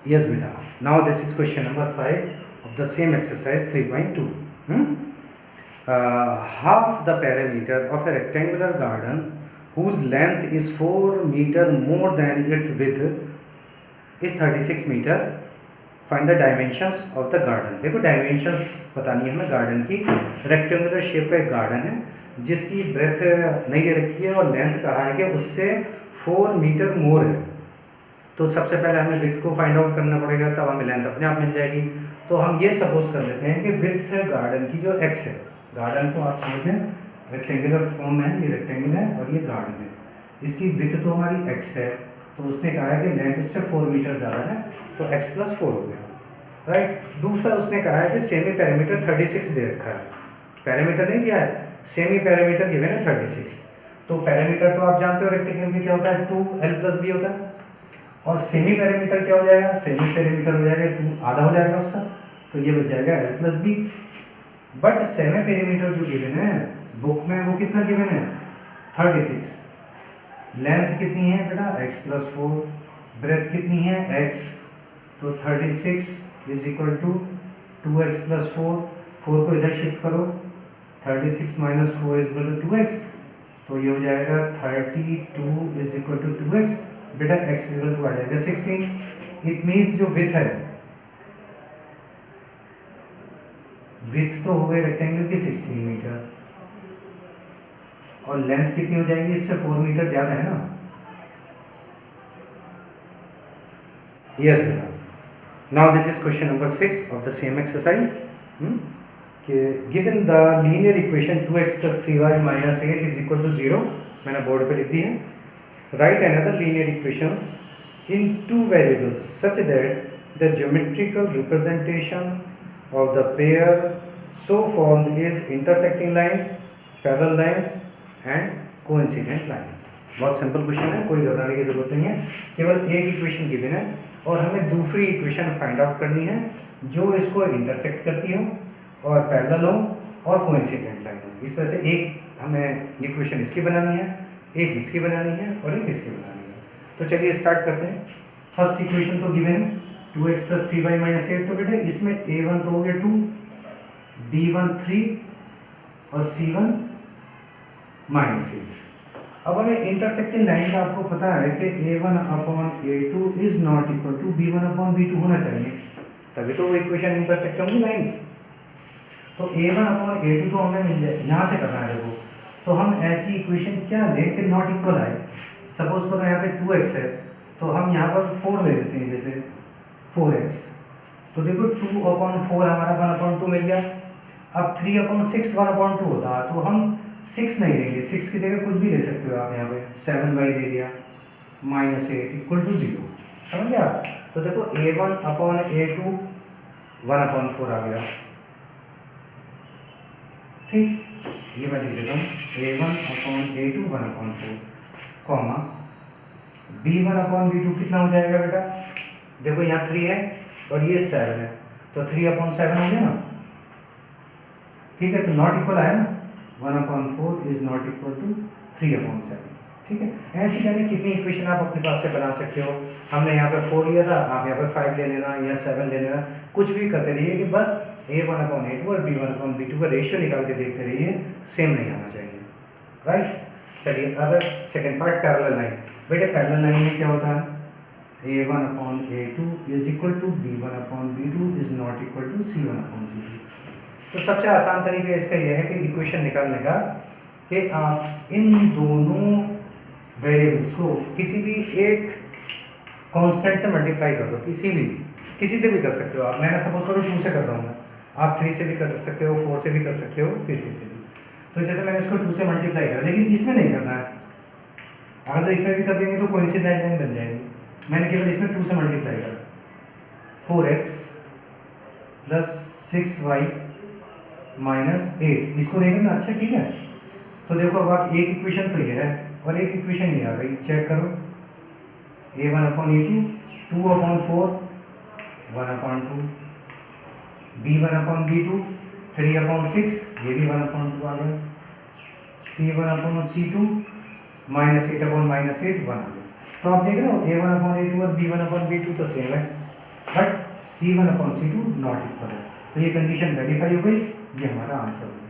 Yes, beta. Now this is question number 5 of the same exercise 3.2. Half the perimeter of a rectangular garden whose length is 4 meter more than its width is 36 meter. Find the dimensions of the garden. देखो dimensions बतानी है हमें garden की. Rectangular shape का एक garden है जिसकी breath नहीं दे रखी है और लेंथ कहा है कि उससे 4 मीटर मोर है. तो सबसे पहले हमें विड्थ को फाइंड आउट करना पड़ेगा, तब हमें लेंथ अपने आप मिल जाएगी. तो हम ये सपोज कर लेते हैं कि विड्थ है गार्डन की जो x है. गार्डन को आप समझें रेक्टेंगुलर फॉर्म है, ये रेक्टेंगल है और ये गार्डन है. इसकी विड्थ तो हमारी x है, तो उसने कहा है कि लेंथ उससे 4 मीटर ज़्यादा है, तो x + 4 हो गया. राइट. दूसरा उसने कहा है कि सेमी पैरामीटर 36 दे रखा है. पैरामीटर नहीं दिया है, सेमी पैरामीटर गिवन है 36. तो पैरामीटर तो आप जानते हो रेक्टेंगल में क्या होता है, 2l + b होता है. और सेमी पैरामीटर क्या हो जाएगा, सेमी पैरामीटर हो जाएगा 2 आधा हो जाएगा उसका, तो ये बच जाएगा l + b. But semi parameter जो गिवन है बुक में वो कितना गिवन है, 36. लेंथ कितनी है बेटा, x + 4. ब्रेथ कितनी है, x. तो 36 = 2x + 4. 4 को इधर शिफ्ट करो, 36 - 4 = 2x. तो ये हो जाएगा 32 = 2x. बेटा x = आ जाएगा 16. इट मीन्स जो विड्थ है, विड्थ तो हो गई रेक्टेंगल की 16 मीटर और लेंथ कितनी हो जाएगी, इससे 4 मीटर ज़्यादा है ना. यस बेटा. Now this is question number 6 of the same exercise. Given the linear equation 2x + 3y - 8 = 0. मैंने बोर्ड पे लिख दी है. Write another linear equations in 2 variables such that the geometrical representation of the pair so formed is intersecting lines, parallel lines and coincident lines. बहुत simple question है, कोई घबराने की जरूरत नहीं है. केवल एक इक्वेशन गिवन है और हमें दूसरी इक्वेशन फाइंड आउट करनी है जो इसको इंटरसेक्ट करती हो और पैरेलल हो और कोइंसिडेंट लाइन हो. इस तरह से एक हमें इक्वेशन इसकी बनानी है, एक इसकी बनानी है और एक इसकी बनानी है. तो चलिए स्टार्ट करते हैं. फर्स्ट इक्वेशन तो गिवन है 2x + 3y - 8. तो बेटा इसमें a1 तो हो गया 2, b1 3 और c1 -8. अब हमें इंटरसेक्टिंग लाइन का आपको पता है कि a1/a2 is not equal to b1/b2 होना चाहिए, तभी तो वो इक्वेशन इंटरसेक्ट होंगी लाइंस. तो a1/a2 तो हमें मिल जाए, यहाँ से करना है. देखो तो हम ऐसी इक्वेशन क्या लें कि नॉट इक्वल आए. सपोज करो यहाँ पे 2x है तो हम यहाँ पर 4 ले लेते हैं, जैसे 4x. तो देखो 2/4 हमारा 1/2 मिल गया. अब 3/6 1/2 होता, तो हम 6 नहीं लेंगे, 6 की जगह कुछ भी ले सकते हो आप. यहाँ पे 7y ले लिया -8 = 0. समझ गया. तो देखो a1/a2 1/4 आ गया. ठीक, ये मैं लिख देता हूँ a1/a2 1/4 कॉमा b1/b2 कितना हो जाएगा बेटा. देखो यहाँ 3 है और ये 7 है, तो 3/7 हो गया ना. ठीक है, तो नॉट इक्वल आया ना. 1/4 इज नॉट इक्वल टू 3/7. ठीक है. ऐसी जाने कितनी इक्वेशन आप अपने पास से बना सकते हो. हमने यहाँ पे 4 लिया था, आप यहाँ पे 5 ले लेना या 7 ले लेना, कुछ भी करते रहिए कि बस a1/a2 और b1/b2 का रेशियो निकाल के देखते रहिए, सेम नहीं आना चाहिए. राइट. चलिए अब सेकंड पार्ट, पैरेलल लाइन. बेटे पैरेलल लाइन में क्या होता है, a1/a2 is equal to b1/b2 is not equal to c1/c2. तो सबसे आसान तरीका इसका यह है कि इक्वेशन निकालने का कि आप इन दोनों वेरिएबल्स को किसी भी एक कांस्टेंट से मल्टीप्लाई कर दो. किसी से भी कर सकते हो आप. मैंने सपोज करो 2 से कर रहा हूँ मैं, आप 3 से भी कर सकते हो, 4 से भी कर सकते हो, किसी से भी. तो जैसे मैंने इसको 2 से मल्टीप्लाई करा, लेकिन इसमें नहीं करना है. अगर तो इसमें भी कर देंगे तो कोइंसिडेंट लाइन बन जाएगी. मैंने केवल इसमें 2 से मल्टीप्लाई करा, 4x + 6y - 8. इसको नहीं करना. अच्छा ठीक है. तो देखो अब आप एक इक्वेशन तो ये है और एक इक्वेशन ये आ गई. चेक करो a1/a2 2/4 1/2, b1/b2 3/6, ये भी 1/2 आ गया. c1/c2 -8/-8 1 आ गया. तो आप देख रहे हो a1/a2 और b1/b2 तो सेम है. बट C1/C2 नॉट इक्वल है। तो ये कंडीशन वेरीफाई हो गई, ये हमारा आंसर है।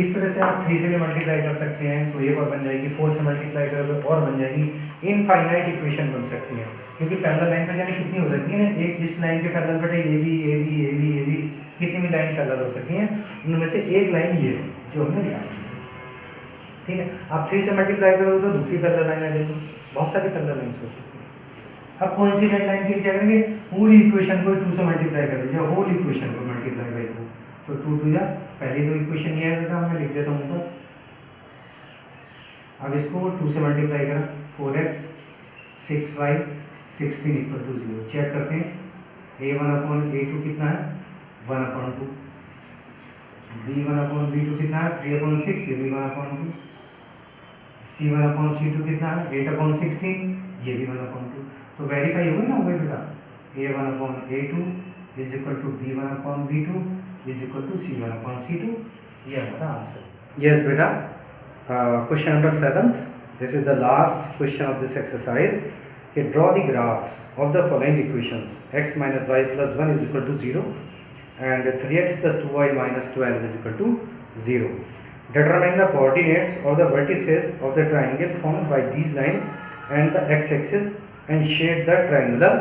इस तरह से आप 3 से भी मल्टीप्लाई कर सकते हैं तो एक और बन जाएगी, 4 से मल्टीप्लाई करोगे और बन जाएगी, इनफाइनाइट इक्वेशन बन सकती है, क्योंकि पैरेलल लाइन पर जाने कितनी हो सकती है ना, एक इस लाइन के पैरेलल बटे ये भी कितनी भी लाइन पैरेलल हो सकती हैं, उनमें से एक लाइन ये है जो हमने निकाली। ठीक है, आप 3 से मल्टीप्लाई करोगे तो दूसरी पैरेलल लाइन आ जाएगी, बहुत सारी पैरेलल लाइन्स हो सकती है। अब कोइंसिडेंट लाइन के लिए क्या करेंगे, पूरी इक्वेशन को 2 से मल्टीप्लाई कर दीजिए, होल इक्वेशन को मल्टीप्लाई बाई 2, तो 2 2 जा, पहली तो इक्वेशन ये है बेटा, मैं लिख देता हूँ ऊपर। अब इसको 2 से मल्टीप्लाई करा, 4x 6y 16 = 0। चेक करते हैं, a1/a2 कितना है, 1/2, b1/b2 कितना है, 3/6, ये भी 1/2, c1/c2 कितना है, 8/16, ये भी 1/2। तो वेरीफाई हो गई ना, हो गई बेटा, a1/a2 = b1/b2 = c1/c2, ये हमारा आंसर। यस बेटा, question number 7, this is the last question of this exercise. Draw the graphs of the following equations, x - y + 1 = 0 and 3x + 2y - 12 = 0. Determine the coordinates of the vertices of the triangle formed by these lines and the x-axis and shade the triangular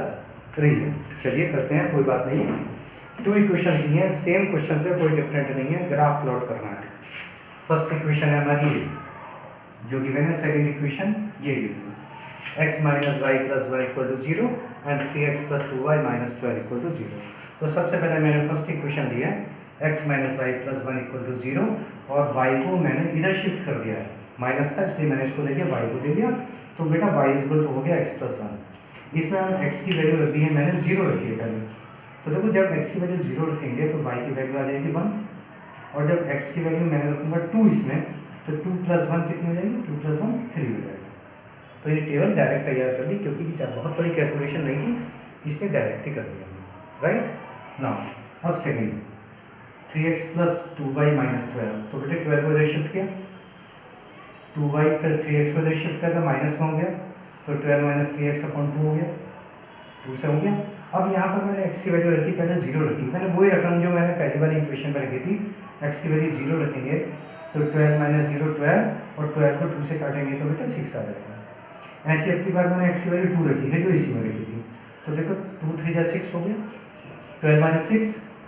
region. चलिए करते हैं, कोई बात नहीं, 2 equation दी हैं, same question से कोई different नहीं है, ग्राफ प्लॉट करना है। फर्स्ट इक्वेशन है हमारी जो गिवन है, सेकंड इक्वेशन ये गिवन है, x - y + y = 0 and 3x + 2y - 12 = 0। तो सबसे पहले मैंने फर्स्ट इक्वेशन लिया है, x - y + 1 = 0 और y को मैंने इधर शिफ्ट कर दिया है, माइनस था इसलिए मैंने इसको लेके y को दे दिया, तो बेटा y = हो गया x + 1। इसमें हम x की वैल्यू रखी है, मैंने 0 रखी है पहले, तो देखो जब x की वैल्यू 0 रखेंगे तो y की वैल्यू आ जाएगी 1, और जब x की वैल्यू मैंने रखूँगा 2 इसमें, तो 2 + 1 कितनी हो जाएगी, 2 + 1 3 हो जाएगा। तो ये टेबल डायरेक्ट तैयार कर दी, क्योंकि बहुत बड़ी कैलकुलेशन नहीं थी, इसने डायरेक्ट ही कर दिया, राइट। नाउ अब सेकेंड, 3x + 2y - 12, तो बेटे 12 को इधर शिफ्ट किया, 2y फिर 3x को इधर शिफ्ट किया तो माइनस में हो गया, तो 12 - 3x/2 हो गया, 2 से हो गया। अब यहाँ पर मैंने x की वैल्यू रखी, पहले 0 रखी, मैंने वही रकम जो मैंने पहली वाली इक्वेशन में रखी थी, x की वैल्यू 0 रखेंगे तो 12 - 0 12, और 12 को 2 से काटेंगे तो बेटा 6 आ जाएगा। ऐसी अब की बार मैंने x की वैल्यू 2 रखी है जो इसी में रखी थी, तो देखो 2 3 जा 6 हो गया, 12 - 6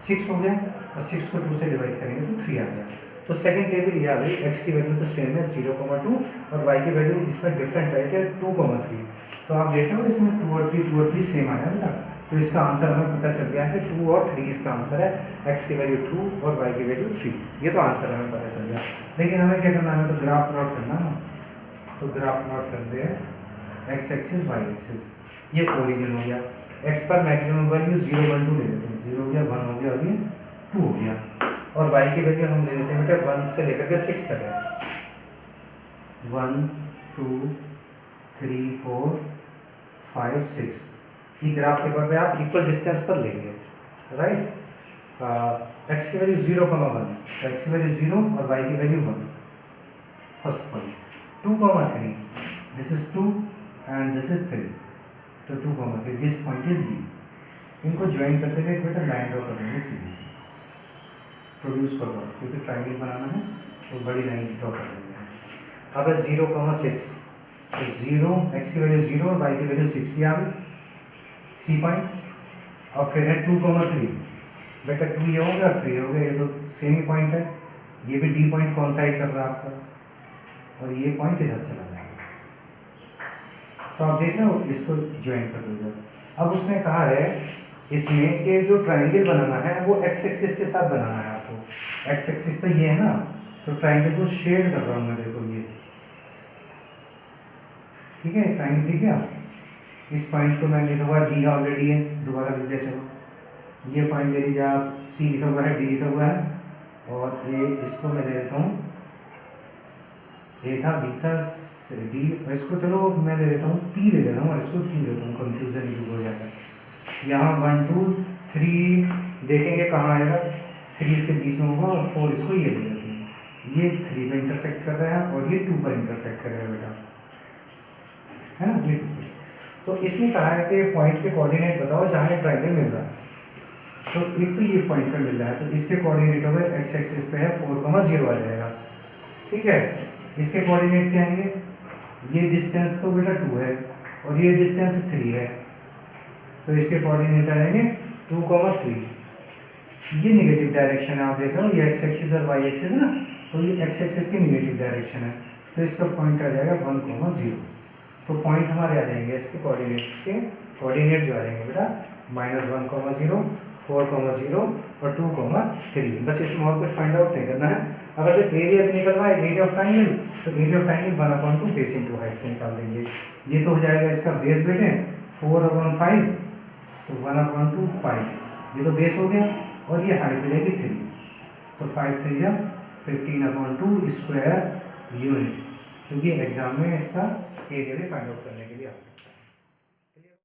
6 हो गया, और 6 को 2 से डिवाइड करेंगे तो 3 आ गया। तो सेकंड टेबल ये आ गई, x की वैल्यू तो सेम है 0,2 और y की वैल्यू इसमें डिफरेंट है कि 2,3। तो आप देख रहे हो इसमें 2 और 3 सेम आया बेटा, तो इसका आंसर हमें पता चल गया है कि 2 और 3 इसका आंसर है, x की वैल्यू 2 और y की वैल्यू 3, ये तो आंसर हमें पता चल गया। लेकिन हमें क्या करना है, तो ग्राफ प्लॉट करना है, तो ग्राफ प्लॉट करते हैं, x एक्सिस y एक्सिस, ये ओरिजिन हो गया, x पर मैक्सिमम वैल्यू 0 1 2 ले लेते हैं, 0 हो गया, 1 हो गया और ये 2 हो गया, और y की वैल्यू हम ले लेते हैं बेटा 1 से लेकर के 6 तक है, 1 2 3 4 5 6, ये ग्राफ पेपर पे आप इक्वल डिस्टेंस पर लेंगे, राइट। x की वैल्यू 0,1, तो x की वैल्यू 0 और y की value 1, first point. 2,3, this is 2 and this is 3, तो 2,3, दिस पॉइंट इज b। इनको ज्वाइन करते हुए एक बेटा लाइन ड्रॉ कर देंगे सीधी सी, प्रोड्यूस कर दो, क्योंकि ट्राइंगल बनाना है तो बड़ी लाइन ड्रॉ कर देंगे। अब है 0,6, तो 0, x की वैल्यू 0 और y की वैल्यू 6, ये आ गई सी पॉइंट। और फिर है 2,3, बेटा 2 ये हो गया और 3 हो गया, ये तो सेम ही पॉइंट है, ये भी डी पॉइंट कॉन्साइड कर रहा है आपका, और ये पॉइंट इधर चला जाएगा, तो आप देख रहे हो, इसको ज्वाइन कर दो। अब उसने कहा है इसमें कि जो ट्राइंगल बनाना है वो एक्स एक्सिस के साथ बनाना है आपको, एक्स एक्सिस तो ये है ना, तो ट्राइंगल को शेड कर रहा हूँ मैं, देखो ये ठीक है, ट्राइंगल ठीक है। इस पॉइंट को मैंने लिखा हुआ है, डी ऑलरेडी है, दोबारा लिख दिया, चलो ये पॉइंट ले लीजिए आप, सी लिखा हुआ है, डी लिखा हुआ है, और ए इसको मैं ले लेता हूँ, ए था, बी था, डी, इसको चलो मैं ले लेता हूँ, पी ले लेता हूँ, और इसको क्यू लेता हूँ, कंफ्यूजन दूर हो जाता है। यहाँ 1 2 3 देखेंगे कहाँ आएगा, 3 इसके बीच में होगा, और 4 इसको ये ले लेते हैं, ये 3 पर इंटरसेक्ट कर रहा है और ये 2 पर इंटरसेक्ट कर रहा है बेटा, है ना, ये 2 पर। तो इसने कहा है कि पॉइंट के कोऑर्डिनेट बताओ जहाँ ये ट्रायंगल मिल रहा है। तो एक तो ये पॉइंट पे मिल रहा है, तो इसके कोऑर्डिनेट हो गए एक्स एक्सिस पे है 4,0 आ जाएगा, ठीक है। इसके कोऑर्डिनेट क्या आएंगे, ये डिस्टेंस तो बेटा 2 है और ये डिस्टेंस 3 है, तो इसके कोऑर्डिनेट आ जाएंगे 2,3। ये नेगेटिव डायरेक्शन है, आप देख रहे हो ये एक्स एक्सिस और वाई एक्सिस है ना, तो ये एक्स एक्सिस की नेगेटिव डायरेक्शन है, तो इसका पॉइंट आ जाएगा 1,0। तो पॉइंट हमारे आ जाएंगे इसके कोऑर्डिनेट जो आ जाएंगे बेटा -1,0, 4,0 और 2,3। बस इसमें और कुछ फाइंड आउट नहीं करना है। अगर जो एरिया भी निकलवा है एरिया ऑफ ट्रायंगल, तो area of triangle 1/2 base into height से निकाल देंगे। ये तो हो जाएगा इसका बेस बेटे 4/5, तो 1/2 5, ये तो बेस हो गया, और ये हाइट हो जाएगी 3, तो 5 3 या 15/2 स्क्वायर यूनिट, क्योंकि एग्जाम में इसका एरिया भी फाइंड आउट करने के लिए आ सकता है।